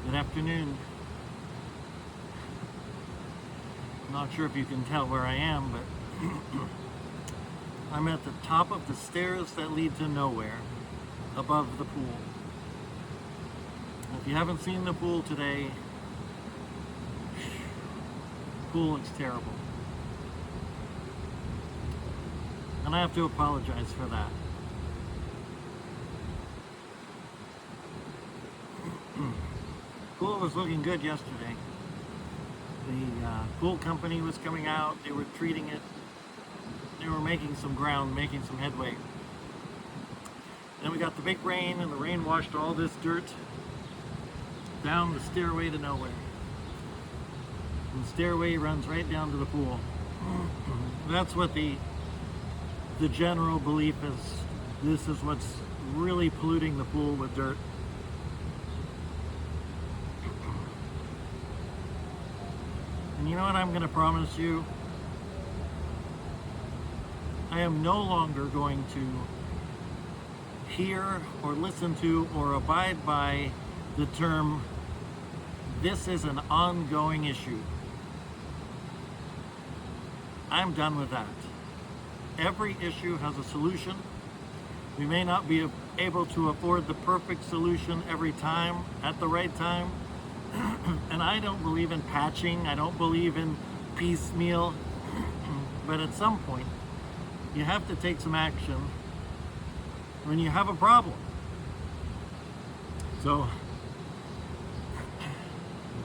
Good afternoon. I'm not sure if you can tell where I am, but I'm at the top of the stairs that lead to nowhere, above the pool. If you haven't seen the pool today, the pool looks terrible. And I have to apologize for that. Pool was looking good yesterday. The pool company was coming out, they were treating it, they were making some ground, making some headway. Then we got the big rain, and the rain washed all this dirt down the stairway to nowhere. And the stairway runs right down to the pool. That's what the general belief is. This is what's really polluting the pool with dirt. And you know what I'm going to promise you? I am no longer going to hear or listen to or abide by the term, this is an ongoing issue. I'm done with that. Every issue has a solution. We may not be able to afford the perfect solution every time, at the right time. And I don't believe in patching, I don't believe in piecemeal, but at some point, you have to take some action when you have a problem. So,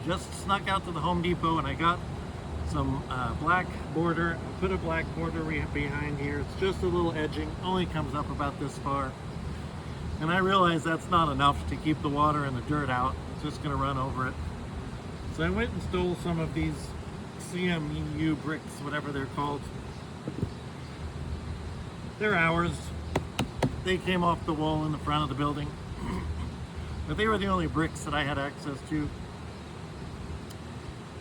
just snuck out to the Home Depot and I got some black border. I put a black border behind here. It's just a little edging, only comes up about this far. And I realized that's not enough to keep the water and the dirt out. It's just going to run over it. So I went and stole some of these CMU bricks, whatever they're called. They're ours. They came off the wall in the front of the building. But they were the only bricks that I had access to.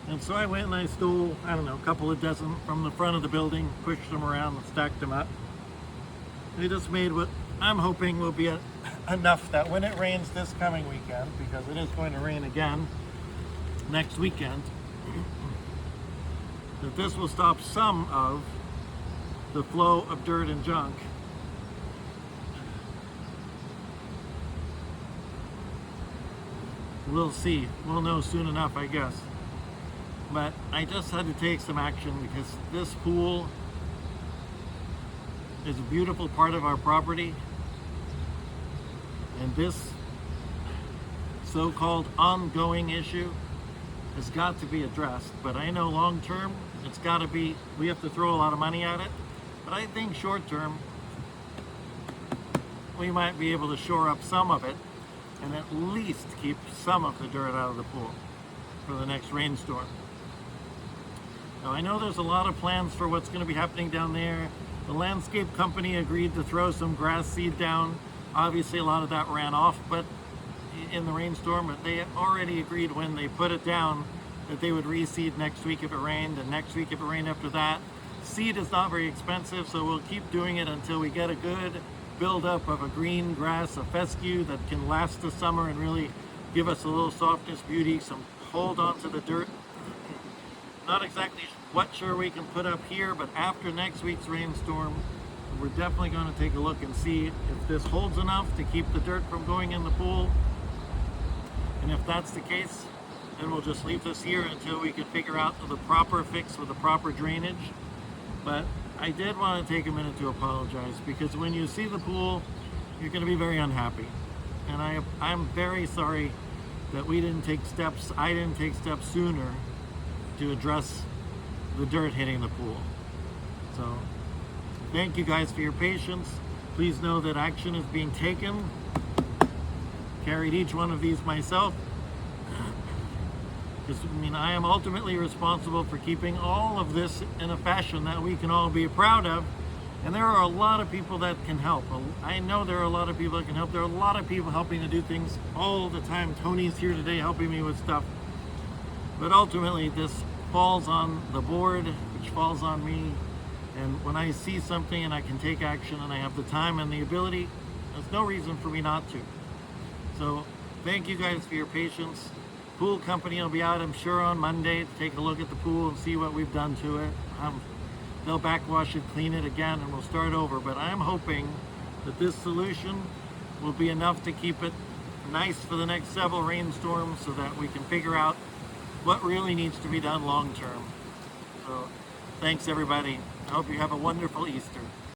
And so I went and I stole, I don't know, a couple of dozen from the front of the building, pushed them around and stacked them up. They just made what I'm hoping will be enough that when it rains this coming weekend, because it is going to rain again next weekend, that this will stop some of the flow of dirt and junk. We'll see. We'll know soon enough, I guess. But I just had to take some action because this pool is a beautiful part of our property. And this so-called ongoing issue has got to be addressed. But I know long term, it's got to be, we have to throw a lot of money at it. But I think short term, we might be able to shore up some of it and at least keep some of the dirt out of the pool for the next rainstorm. Now, I know there's a lot of plans for what's going to be happening down there. The landscape company agreed to throw some grass seed down. Obviously, a lot of that ran off, but in the rainstorm, but they already agreed when they put it down that they would reseed next week if it rained, and next week if it rained after that. Seed is not very expensive, so we'll keep doing it until we get a good buildup of a green grass, a fescue that can last the summer and really give us a little softness, beauty, some hold on to the dirt. Not exactly sure we can put up here, but after next week's rainstorm, we're definitely going to take a look and see if this holds enough to keep the dirt from going in the pool. And if that's the case, then we'll just leave this here until we can figure out the proper fix with the proper drainage. But I did want to take a minute to apologize, because when you see the pool, you're going to be very unhappy. And I'm very sorry that we didn't take steps, I didn't take steps sooner to address the dirt hitting the pool. So thank you guys for your patience. Please know that action is being taken. Carried each one of these myself. Because, I am ultimately responsible for keeping all of this in a fashion that we can all be proud of. And there are a lot of people that can help. I know there are a lot of people that can help. There are a lot of people helping to do things all the time. Tony's here today helping me with stuff. But ultimately, this falls on the board, which falls on me. And when I see something and I can take action and I have the time and the ability, there's no reason for me not to. So thank you guys for your patience. Pool company will be out, I'm sure, on Monday to take a look at the pool and see what we've done to it. They'll backwash it, clean it again, and we'll start over. But I'm hoping that this solution will be enough to keep it nice for the next several rainstorms so that we can figure out what really needs to be done long term. So thanks everybody. I hope you have a wonderful Easter.